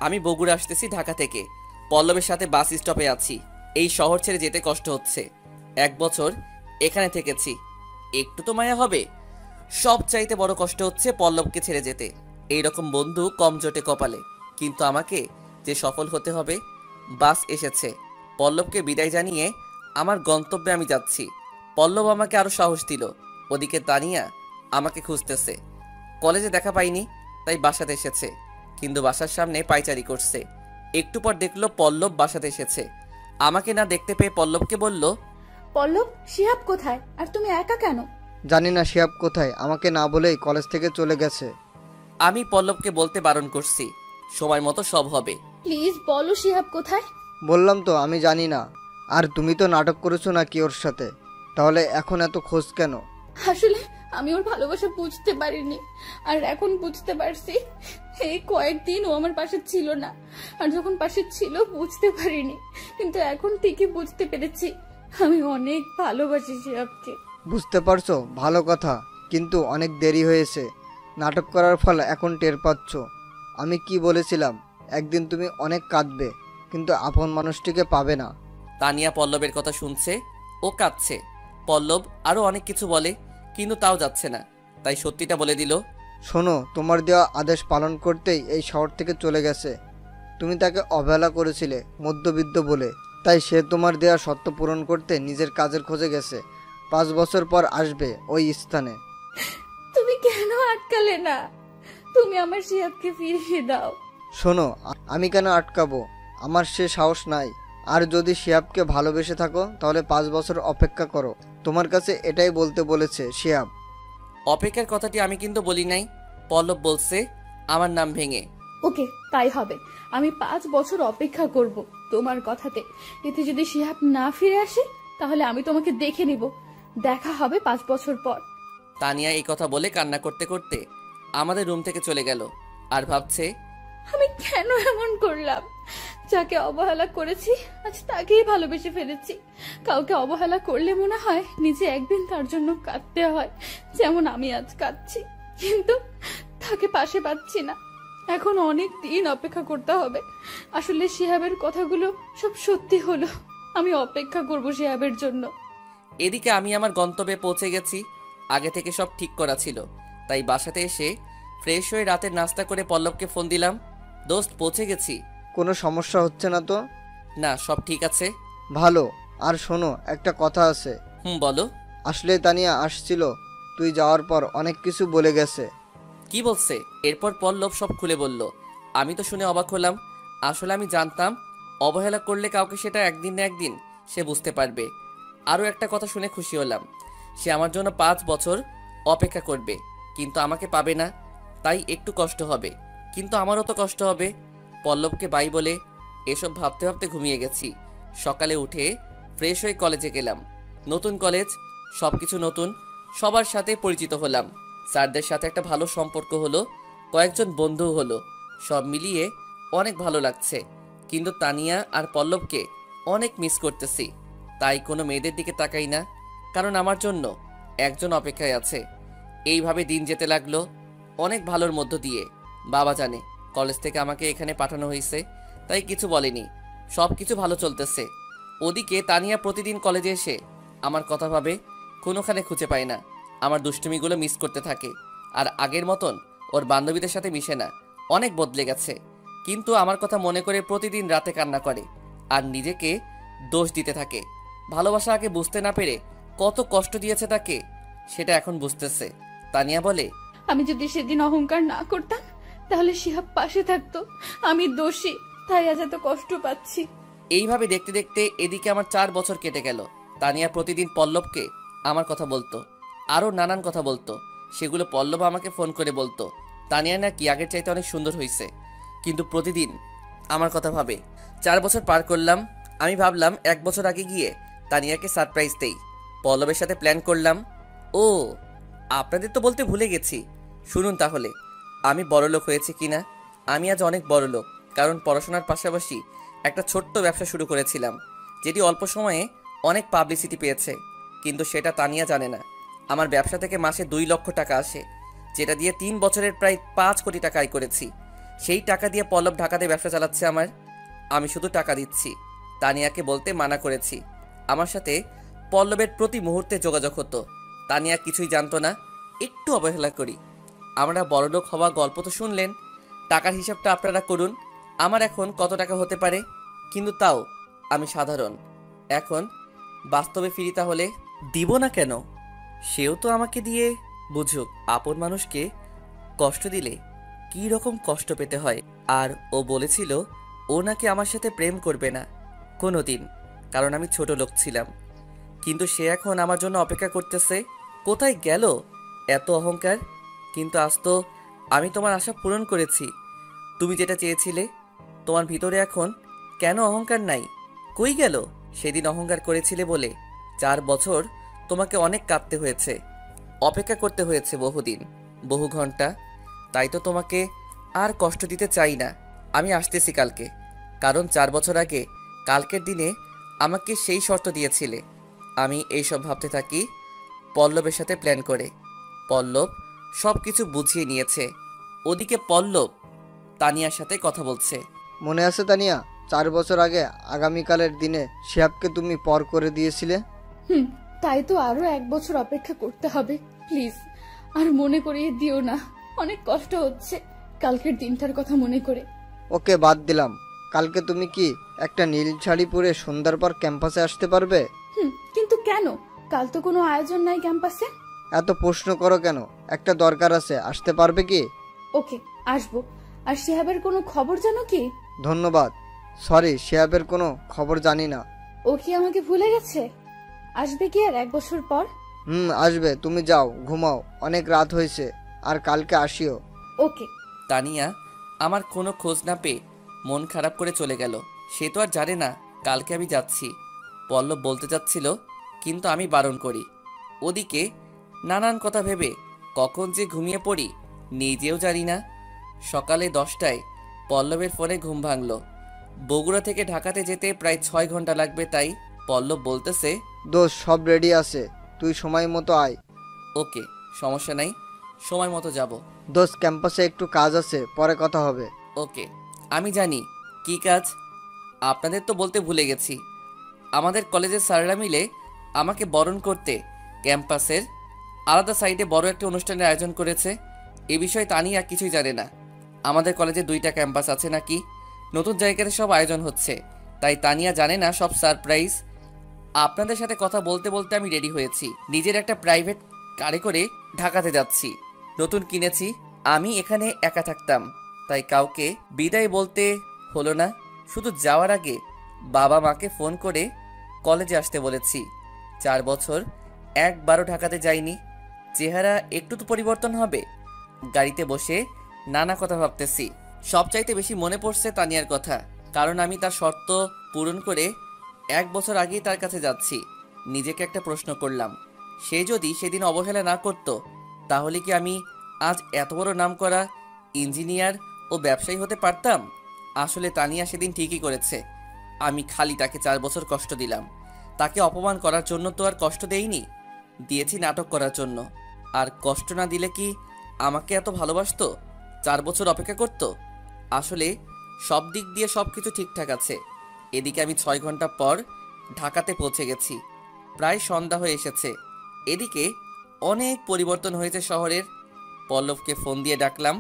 আমি বগুড়া আসতেছি ঢাকা থেকে। পল্লবের সাথে বাস স্টপে আছি। এই শহর ছেড়ে যেতে কষ্ট হচ্ছে। 1 বছর এখানে থেকেছি, একটু তো মায়া হবে। সবচাইতে বড় কষ্ট হচ্ছে পল্লবকে ছেড়ে যেতে। এইরকম বন্ধু কম জোটে কপালে, কিন্তু আমাকে যে সফল হতে হবে। বাস এসেছে, পল্লবকে বিদায় জানিয়ে আমার গন্তব্যে আমি যাচ্ছি। পল্লব আমাকে আরো সাহস দিল। ওদিকে তানিয়া আমাকে খুঁজতেছে। কলেজে দেখা পাইনি, তাই বাসাতে এসেছে, কিন্তু বাসার সামনে পায়চারি করছে। একটু পর দেখলো পল্লব বাসাতে এসেছে। আমাকে না দেখতে পেয়ে পল্লবকে বলল, পল্লব, শিহাব কোথায়? আর তুমি একা কেন? জানি না শিহাব কোথায়, আমাকে না বলেই কলেজ থেকে চলে গেছে। আমি পল্লবকে বলতে বারণ করছি, সময় মতো সব হবে। প্লিজ বলো শিহাব কোথায়? বললাম তো আমি জানি না। আর তুমি তো নাটক করেছো নাকি ওর সাথে? তাহলে এখন এত খোঁজ কেন? আসলে আমি ওর ভালোবাসা বুঝতে পারিনি, আর এখন বুঝতে পারছি। এই কয়েকদিন ও আমার পাশে ছিল না, আর যখন পাশে ছিল বুঝতে পারিনি, কিন্তু এখন ঠিকই বুঝতে পেরেছি। আমি অনেক ভালোবাসি শিহাবকে। বুঝতে পারছো, ভালো কথা, কিন্তু অনেক দেরি হয়েছে। নাটক করার ফল এখন টের পাচ্ছ। আমি কি বলেছিলাম, একদিন তুমি অনেক কাঁদবে, কিন্তু আপন মানুষটিকে পাবে না। তানিয়া পল্লবের কথা শুনছে, ও কাঁদছে। পল্লব আরো অনেক কিছু বলে, কিন্তু তাও যাচ্ছে না, তাই সত্যিটা বলে দিল। শোনো, তোমার দেওয়া আদেশ পালন করতেই এই শহর থেকে চলে গেছে। তুমি তাকে অবহেলা করেছিলে মধ্যবিত্ত বলে, তাই সে তোমার দেওয়া সত্য পূরণ করতে নিজের কাজের খোঁজে গেছে। 5 বছর পর আসবে ওই স্থানে। তুমি কেন আটকালে না? তুমি আমার শিহাবকে ফিরিয়ে দাও। শোনো, আমি কেন আটকাবো? আমার সে সাহস নাই। আর যদি শিহাবকে ভালোবেসে থাকো তাহলে 5 বছর অপেক্ষা করো। তোমার কাছে এটাই বলতে বলেছে শিহাব। অপেক্ষার কথাটি আমি কিন্তু বলি নাই, পল্লব বলছে আমার নাম ভেঙে। ওকে, তাই হবে। আমি 5 বছর অপেক্ষা করব তোমার কথাতে। এতে যদি শিহাব না ফিরে আসে, তাহলে আমি তোমাকে দেখে নিব। দেখা হবে 5 বছর পর। তানিয়া এই কথা বলে কান্না করতে করতে আমাদের রুম থেকে চলে গেল, আর ভাবছে আমি কেন এমন করলাম? যাকে অবহেলা করেছি আজ তাকেই ভালোবেসে ফেলেছি। কাউকে অবহেলা করলে মনে হয় নিজে একদিন তার জন্য কাঁদতে হয়, যেমন আমি আজ কাঁদছি, কিন্তু তাকে পাশে পাচ্ছি না। এখন অনেক দিন অপেক্ষা করতে হবে। আসলে শিহাবের কথাগুলো সব সত্যি হলো। আমি অপেক্ষা করব শিহাবের জন্য। এদিকে আমি আমার গন্তব্যে পৌঁছে গেছি। আগে থেকে সব ঠিক করা ছিল, তাই বাসাতে এসে ফ্রেশ হয়ে রাতের নাস্তা করে পল্লবকে ফোন দিলাম, দোস্ত পৌঁছে গেছি। কোনো সমস্যা হচ্ছে না তো? না, সব ঠিক আছে। ভালো। আর শোনো, একটা কথা আছে। বলো। আসলে তানিয়া আসছিল, তুই যাওয়ার পর অনেক কিছু বলে গেছে। কি বলছে? এরপর পল্লব সব খুলে বলল। আমি তো শুনে অবাক হলাম। আসলে আমি জানতাম অবহেলা করলে কাউকে সেটা একদিন না একদিন সে বুঝতে পারবে। আরও একটা কথা শুনে খুশি হলাম, সে আমার জন্য 5 বছর অপেক্ষা করবে, কিন্তু আমাকে পাবে না, তাই একটু কষ্ট হবে, কিন্তু আমারও তো কষ্ট হবে। পল্লবকে বাই বলে এসব ভাবতে ভাবতে ঘুমিয়ে গেছি। সকালে উঠে ফ্রেশ হয়ে কলেজে গেলাম। নতুন কলেজ, সব কিছু নতুন, সবার সাথে পরিচিত হলাম। স্যারদের সাথে একটা ভালো সম্পর্ক হলো, কয়েকজন বন্ধু হলো। সব মিলিয়ে অনেক ভালো লাগছে, কিন্তু তানিয়া আর পল্লবকে অনেক মিস করতেছি। তাই কোনো মেয়েদের দিকে তাকাই না, কারণ আমার জন্য একজন অপেক্ষায় আছে। এইভাবে দিন যেতে লাগলো অনেক ভালোর মধ্য দিয়ে। বাবা জানে কলেজ থেকে আমাকে এখানে পাঠানো হয়েছে, তাই কিছু বলেনি। সব কিছু ভালো চলতেছে। ওদিকে তানিয়া প্রতিদিন কলেজে এসে আমার কথা ভাবে, কোনোখানে খুঁজে পায় না। আমার দুষ্টুমিগুলো মিস করতে থাকে, আর আগের মতন ওর বান্ধবীদের সাথে মিশে না, অনেক বদলে গেছে। কিন্তু আমার কথা মনে করে প্রতিদিন রাতে কান্না করে, আর নিজেকে দোষ দিতে থাকে। ভালোবাসা আগে বুঝতে না পেরে কত কষ্ট দিয়েছে তাকে, সেটা এখন বুঝতেছে। তানিয়া বলে, আমি যদি সেদিন অহংকার না করতাম তাহলে শিহাব পাশে থাকতো। আমি দোষী, তাই আজ এত কষ্ট পাচ্ছি। এইভাবে দেখতে দেখতে এদিকে আমার 4 বছর কেটে গেল। তানিয়া প্রতিদিন পল্লবকে আমার কথা বলতো, আরও নানান কথা বলতো। সেগুলো পল্লব আমাকে ফোন করে বলতো তানিয়া নাকি আগের চাইতে অনেক সুন্দর হয়েছে, কিন্তু প্রতিদিন আমার কথা ভাবে। 4 বছর পার করলাম। আমি ভাবলাম 1 বছর আগে গিয়ে তানিয়াকে সারপ্রাইজ দেই। পল্লবের সাথে প্ল্যান করলাম। ও, আপনাদের তো বলতে ভুলে গেছি, শুনুন তাহলে আমি বড়লোক হয়েছি কিনা। আমি আজ অনেক বড়লোক, কারণ পড়াশোনার পাশাপাশি একটা ছোট্ট ব্যবসা শুরু করেছিলাম, যেটি অল্প সময়ে অনেক পাবলিসিটি পেয়েছে। কিন্তু সেটা তানিয়া জানে না। আমার ব্যবসা থেকে মাসে 2 লক্ষ টাকা আসে, যেটা দিয়ে 3 বছরের প্রায় 5 কোটি টাকা আয় করেছি। সেই টাকা দিয়ে পল্লব ঢাকাতে ব্যবসা চালাচ্ছে আমার। আমি শুধু টাকা দিচ্ছি। তানিয়াকে বলতে মানা করেছি আমার সাথে পল্লবের প্রতি মুহূর্তে যোগাযোগ হতো। তানিয়া কিছুই জানতো না, একটু অবহেলা করি। আমরা বড়লোক হওয়া গল্প তো শুনলেন, টাকার হিসাবটা আপনারা করুন আমার এখন কত টাকা হতে পারে। কিন্তু তাও আমি সাধারণ। এখন বাস্তবে ফিরি, তাহলে দিব না কেন? সেও তো আমাকে দিয়ে বুঝুক আপন মানুষকে কষ্ট দিলে কী রকম কষ্ট পেতে হয়। আর ও বলেছিল ও নাকি আমার সাথে প্রেম করবে না কোনো দিন, কারণ আমি ছোট লোক ছিলাম। কিন্তু সে এখন আমার জন্য অপেক্ষা করতেছে। কোথায় গেল এত অহংকার? কিন্তু আজ তো আমি তোমার আশা পূরণ করেছি। তুমি যেটা চেয়েছিলে, তোমার ভিতরে এখন কেন অহংকার নাই? কই গেল সেদিন অহংকার করেছিলে বলে? 4 বছর তোমাকে অনেক কাঁদতে হয়েছে, অপেক্ষা করতে হয়েছে বহুদিন, বহু ঘন্টা। তাই তো তোমাকে আর কষ্ট দিতে চাই না। আমি আসতেছি কালকে, কারণ 4 বছর আগে কালকের দিনে আমাকে সেই শর্ত দিয়েছিলে। আমি এইসব ভাবতে থাকি পল্লবের সাথে প্ল্যান করে। পল্লব সব কিছু বুঝিয়ে নিয়েছে। ওদিকে পল্লব তানিয়ার সাথে কথা বলছে। মনে আছে তানিয়া, 4 বছর আগে আগামীকালের দিনে শিহাবকে তুমি পর করে দিয়েছিলে? তাই তো আরো 1 বছর অপেক্ষা করতে হবে। প্লিজ আর মনে করিয়ে দিও না, অনেক কষ্ট হচ্ছে কালকের দিনটার কথা মনে করে। ওকে, বাদ দিলাম। কালকে তুমি কি একটা নীল শাড়ি পরে সন্ধ্যার পর ক্যাম্পাসে আসতে পারবে? কিন্তু কেন? কাল তো কোনো আয়োজন নাই ক্যাম্পাসে। এত প্রশ্ন করো কেন? একটা দরকার আছে, আসতে পারবে কি? ওকে, আসবো। আর শিহাবের কোনো খবর জানো কি? ধন্যবাদ। সরি, শিহাবের কোনো খবর জানি না। ও কি আমাকে ভুলে গেছে? আসবে কি আর 1 বছর পর? আসবে। তুমি যাও, ঘুমাও, অনেক রাত হয়েছে। আর কালকে আসিও। ওকে। তানিয়া আমার কোনো খোঁজ না পেয়ে মন খারাপ করে চলে গেল। সে তো আর জানে না কালকে আমি যাচ্ছি। পল্লব বলতে যাচ্ছিল, কিন্তু আমি বারণ করি। ওদিকে নানান কথা ভেবে কখন যে ঘুমিয়ে পড়ি নিজেও জানি না। সকালে 10টায় পল্লবের ফোনে ঘুম ভাঙল। বগুড়া থেকে ঢাকাতে যেতে প্রায় 6 ঘন্টা লাগবে। তাই পল্লব বলতেছে, দোস্ত, সব রেডি আছে, তুই সময় মতো আয়। ওকে, সমস্যা নাই, সময় মতো যাব। দোস্ত, ক্যাম্পাসে একটু কাজ আছে, পরে কথা হবে। ওকে, আমি জানি কি কাজ। আপনাদের তো বলতে ভুলে গেছি, আমাদের কলেজের স্যাররা মিলে আমাকে বরণ করতে ক্যাম্পাসের আলাদা সাইডে বড় একটা অনুষ্ঠানের আয়োজন করেছে। এ বিষয়ে তানিয়া কিছুই জানে না। আমাদের কলেজে 2টা ক্যাম্পাস আছে নাকি, নতুন জায়গাতে সব আয়োজন হচ্ছে, তাই তানিয়া জানে না সব সারপ্রাইজ। আপনাদের সাথে কথা বলতে বলতে আমি রেডি হয়েছি। নিজের একটা প্রাইভেট কারে করে ঢাকাতে যাচ্ছি, নতুন কিনেছি। আমি এখানে একা থাকতাম, তাই কাউকে বিদায় বলতে হলো না। শুধু যাওয়ার আগে বাবা মাকে ফোন করে কলেজে আসতে বলেছি। 4 বছর একবারও ঢাকাতে যাইনি, চেহারা একটু তো পরিবর্তন হবে। গাড়িতে বসে নানা কথা ভাবতেছি। সবচাইতে বেশি মনে পড়ছে তানিয়ার কথা, কারণ আমি তার শর্ত পূরণ করে 1 বছর আগেই তার কাছে যাচ্ছি। নিজেকে একটা প্রশ্ন করলাম, সে যদি সেদিন অবহেলা না করত, তাহলে কি আমি আজ এত বড় নামকরা ইঞ্জিনিয়ার ও ব্যবসায়ী হতে পারতাম? আসলে তানিয়া সেদিন ঠিকই করেছে। আমি খালি তাকে 4 বছর কষ্ট দিলাম। তাকে অপমান করার জন্য তো আর কষ্ট দেইনি, দিয়েছি নাটক করার জন্য। আর কষ্ট না দিলে কি আমাকে এত ভালোবাসতো, 4 বছর অপেক্ষা করত? আসলে সব দিক দিয়ে সব কিছু ঠিকঠাক আছে। এদিকে আমি 6 ঘন্টা পর ঢাকাতে পৌঁছে গেছি, প্রায় সন্ধ্যা হয়ে এসেছে। এদিকে অনেক পরিবর্তন হয়েছে শহরের। পল্লবকে ফোন দিয়ে ডাকলাম,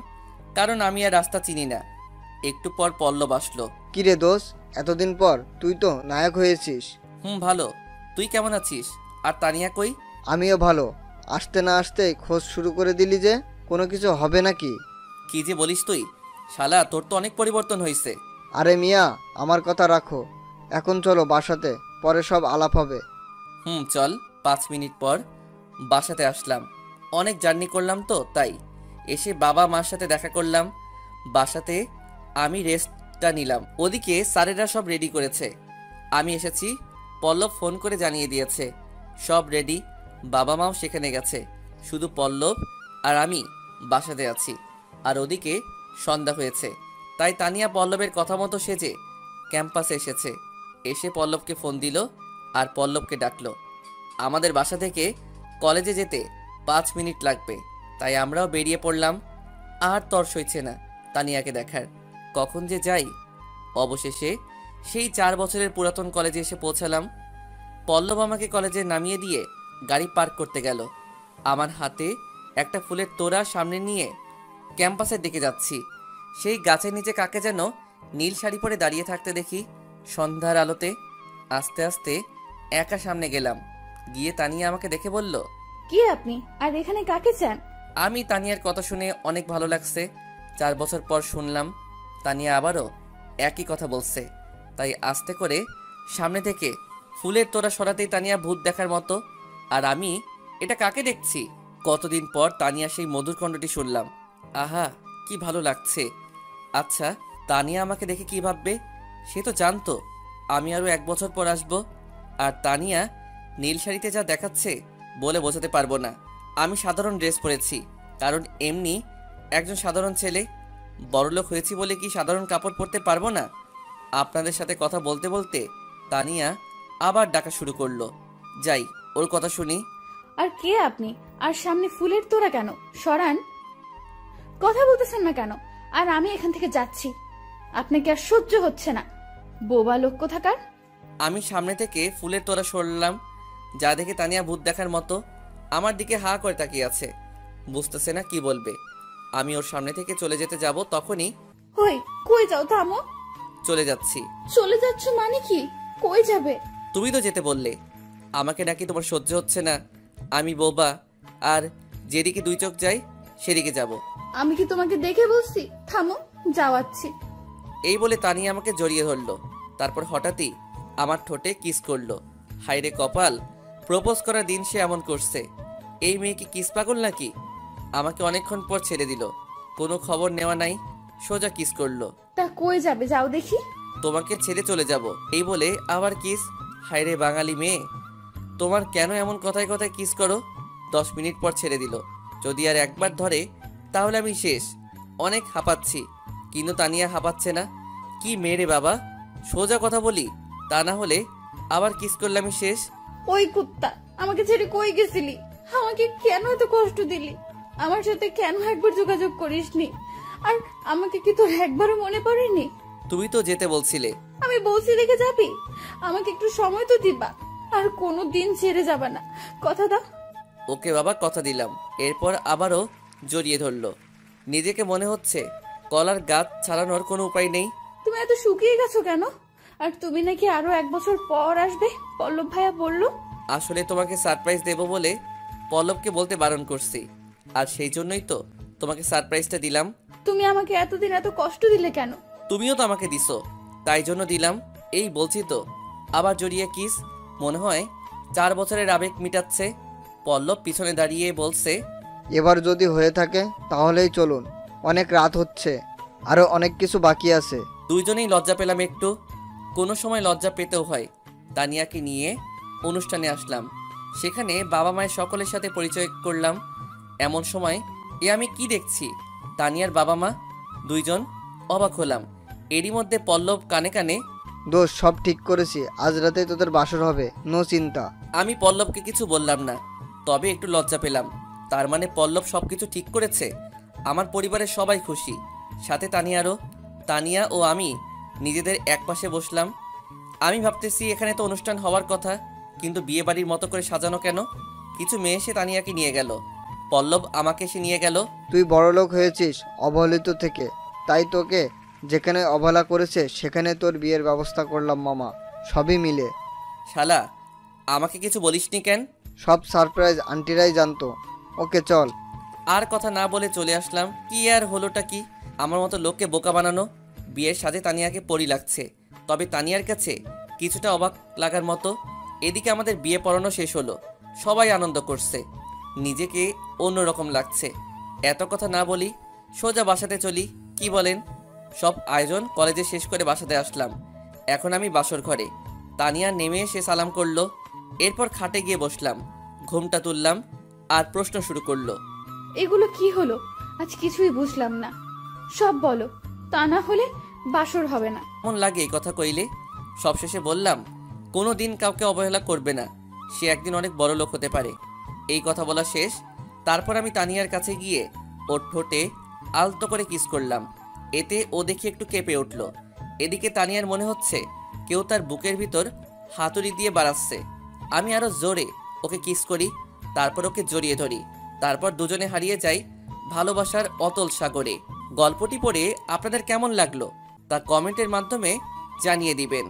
কারণ আমি আর রাস্তা চিনি না। একটু পর পল্লব আসলো। কিরে দোস্ত, এতদিন পর তুই তো নায়ক হয়েছিস। ভালো। তুই কেমন আছিস? আর তানিয়া কই? আমিও ভালো। আসতে না আসতেই খোঁজ শুরু করে দিলি যে, কোনো কিছু হবে নাকি? কি যে বলিস তুই, শালা তোর তো অনেক পরিবর্তন হয়েছে। আরে মিয়া, আমার কথা রাখো, এখন চলো বাসাতে, পরে সব আলাপ হবে। চল। 5 মিনিট পর বাসাতে আসলাম। অনেক জার্নি করলাম তো তাই। এসে বাবা মার সাথে দেখা করলাম। বাসাতে আমি রেস্টটা নিলাম। ওদিকে স্যারেরা সব রেডি করেছে। আমি এসেছি, পল্লব ফোন করে জানিয়ে দিয়েছে সব রেডি। বাবা মাও সেখানে গেছে, শুধু পল্লব আর আমি বাসাতে আছি। আর ওদিকে সন্ধ্যা হয়েছে, তাই তানিয়া পল্লবের কথা মতো সেজে ক্যাম্পাসে এসেছে। এসে পল্লবকে ফোন দিল আর পল্লবকে ডাকলো। আমাদের বাসা থেকে কলেজে যেতে 5 মিনিট লাগবে, তাই আমরাও বেরিয়ে পড়লাম। আর তর সইছে না তানিয়াকে দেখার, কখন যে যাই। অবশেষে সেই 4 বছরের পুরাতন কলেজে এসে পৌঁছালাম। পল্লব আমাকে কলেজে নামিয়ে দিয়ে গাড়ি পার্ক করতে গেল। আমার হাতে একটা ফুলের তোড়া সামনে নিয়ে ক্যাম্পাসের দিকে যাচ্ছি। সেই গাছের নিচে কাকে যেন নীল শাড়ি পরে দাঁড়িয়ে থাকতে দেখি সন্ধ্যার আলোতে। আস্তে আস্তে একা সামনে গেলাম। গিয়ে তানিয়া আমাকে দেখে বলল, কি আপনি আর এখানে কাকে চান? আমি তানিয়ার কথা শুনে অনেক ভালো লাগছে। 4 বছর পর শুনলাম তানিয়া আবারও একই কথা বলছে, তাই আস্তে করে সামনে থেকে ফুলের তোড়া সরাতেই তানিয়া ভূত দেখার মতো। আর আমি এটা কাকে দেখছি? কতদিন পর তানিয়া সেই মধুর কণ্ঠটি শুনলাম। আহা, কি ভালো লাগছে। আচ্ছা, তানিয়া আমাকে দেখে কি ভাববে? সে তো জানতো আমি আরও 1 বছর পর আসব। আর তানিয়া নীল শাড়িতে যা দেখাচ্ছে বলে বোঝাতে পারবো না। আমি সাধারণ ড্রেস পরেছি, কারণ এমনি একজন সাধারণ ছেলে। বড়লোক হয়েছি বলে কি সাধারণ কাপড় পরতে পারবো না? আপনাদের সাথে কথা বলতে বলতে তানিয়া আবার ডাকা শুরু করলো। যাই, ওর কথা শুনি। আর কে আপনি? আর সামনে ফুলের তোড়া কেন? সরান। কথা বলতেছেন না কেন? আর আমি এখান থেকে যাচ্ছি। আপনাকে আর সহ্য হচ্ছে না, বোবা লোক কোথাকার। আমি সামনে থেকে ফুলের তোড়া সরলাম, যা দেখে তানিয়া ভূত দেখার মতো আমার দিকে হা করে তাকিয়ে আছে। বুঝতেছে না কি বলবে। আমি ওর সামনে থেকে চলে যেতে যাব, তখনই হই, কই যাও? থামো। চলে যাচ্ছি। চলে যাচ্ছ মানে কি? কই যাবে? তুমি তো যেতে বললে। আমাকে নাকি তোমার সহ্য হচ্ছে না, আমি বোবা, আর যেদিকে 2 চোখ যায় সেদিকে যাব। আমি কি তোমাকে দেখে বলছি থামো? যাওয়াচ্ছি। এই বলে তানিয়া আমাকে জড়িয়ে ধরলো। তারপর হঠাৎই আমার ঠোঁটে কিস করলো। হায়রে কপাল, প্রপোজ করার দিন সে এমন করছে। এই মেয়ে কি কিস পাগল নাকি? আমাকে অনেকক্ষণ পর ছেড়ে দিল, কোনো খবর নেওয়া নাই, সোজা কিস করলো। তা কই যাবে? যাও দেখি। তোমাকে ছেড়ে চলে যাব, এই বলে আবার কিস। হায়রে বাঙালি মেয়ে, তোমার কেন এমন কথায় কথায় কিস করো? 10 মিনিট পর ছেড়ে দিল। যদি আর একবার ধরে তাহলে আমি শেষ। অনেক হাঁপাচ্ছি, কিন্তু তানিয়া হাঁপাচ্ছে না। কি মেরে বাবা, সোজা কথা বলি, তা না হলে আবার কিস করলে আমি শেষ। ওই কুত্তা, আমাকে ছেড়ে কই গেছিলি? আমাকে কেন এত কষ্ট দিলি? আমার সাথে কেন একবার যোগাযোগ করিসনি? আর আমাকে কি তোর একবারও মনে পড়েনি? তুমি তো যেতে বলছিলে। আমি বলছি দেখে যাবি? আমাকে একটু সময় তো দিবা। আর কোনো দিন ছেড়ে যাবা না, কথা দাও। ওকে বাবা, কথা দিলাম। এরপর আবারও জড়িয়ে ধরলো। নিজেকে মনে হচ্ছে কলার গাছ ছাড়ানোর কোনো উপায় নেই। তুমি এত শুকিয়ে গেছো কেন? আর তুমি নাকি আরো 1 বছর পর আসবে, পল্লব ভাইয়া বললো। আসলে তোমাকে সারপ্রাইজ দেব বলে পল্লবকে বলতে বারণ করছি, আর সেই জন্যই তো তোমাকে সারপ্রাইজটা দিলাম। তুমি আমাকে এতদিন এত কষ্ট দিলে কেন? তুমিও তো আমাকে দিছো, তাই জন্য দিলাম। এই বলছি তো, আবার জড়িয়ে কিস। মনে হয় 4 বছরের আবেগ মিটাচ্ছে। পল্লব পিছনে দাঁড়িয়ে বলছে, এবার যদি হয়ে থাকে তাহলেই চলুন, অনেক রাত হচ্ছে, আরও অনেক কিছু বাকি আছে। দুইজনেই লজ্জা পেলাম একটু। কোনো সময় লজ্জা পেতেও হয়। তানিয়াকে নিয়ে অনুষ্ঠানে আসলাম। সেখানে বাবা মায়ের সকলের সাথে পরিচয় করলাম। এমন সময় আমি কি দেখছি, তানিয়ার বাবা মা দুইজন। অবাক হলাম। এরই মধ্যে পল্লব কানে কানে, দোষ, সব ঠিক করেছি, আজ রাতে তোদের বাসর হবে, নো চিন্তা। আমি পল্লবকে কিছু বললাম না, তবে একটু লজ্জা পেলাম। তার মানে পল্লব সব কিছু ঠিক করেছে। আমার পরিবারের সবাই খুশি, সাথে তানিয়ারও। তানিয়া ও আমি নিজেদের একপাশে বসলাম। আমি ভাবতেছি এখানে তো অনুষ্ঠান হওয়ার কথা, কিন্তু বিয়ে বাড়ির মতো করে সাজানো কেন? কিছু মেয়ে এসে তানিয়াকে নিয়ে গেল, পল্লব আমাকে এসে নিয়ে গেল। তুই বড়লোক হয়েছিস অবহেলিত থেকে, তাই তোকে যেখানে অবহেলা করেছে সেখানে তোর বিয়ের ব্যবস্থা করলাম মামা, সবই মিলে। শালা, আমাকে কিছু বলিসনি কেন? সব সারপ্রাইজ আন্টিরাই জানতো। ওকে চল। আর কথা না বলে চলে আসলাম। কি আর হলোটা কি? আমার মতো লোককে বোকা বানানো। বিয়ের সাথে তানিয়াকে পরি লাগছে, তবে তানিয়ার কাছে কিছুটা অবাক লাগার মতো। এদিকে আমাদের বিয়ে পড়ানো শেষ হলো, সবাই আনন্দ করছে, নিজেকে অন্যরকম লাগছে। এত কথা না বলি, সোজা বাসাতে চলি, কি বলেন? সব আয়োজন কলেজে শেষ করে বাসাতে আসলাম। এখন আমি বাসর ঘরে। তানিয়া নেমে এসে সালাম করলো, এরপর খাটে গিয়ে বসলাম, ঘুমটা তুললাম আর প্রশ্ন শুরু করলো। এগুলো কি হলো? আজ কিছুই বুঝলাম না, সব বলো, তা না হলে বাসর হবে না। কেমন লাগে এই কথা কইলে? সবশেষে বললাম, কোনো দিন কাউকে অবহেলা করবে না, সে একদিন অনেক বড় লোক হতে পারে। এই কথা বলা শেষ। তারপর আমি তানিয়ার কাছে গিয়ে ওর ঠোঁটে আলতো করে কিস করলাম। এতে ও দেখি একটু কেঁপে উঠল। এদিকে তানিয়ার মনে হচ্ছে কেউ তার বুকের ভিতর হাতুড়ি দিয়ে বাড়াচ্ছে। আমি আরো জোরে ওকে কিস করি, তারপর ওকে জড়িয়ে ধরি, তারপর দুজনে হারিয়ে যাই ভালোবাসার অতল সাগরে। গল্পটি পড়ে আপনাদের কেমন লাগলো তা কমেন্টের মাধ্যমে জানিয়ে দিবেন।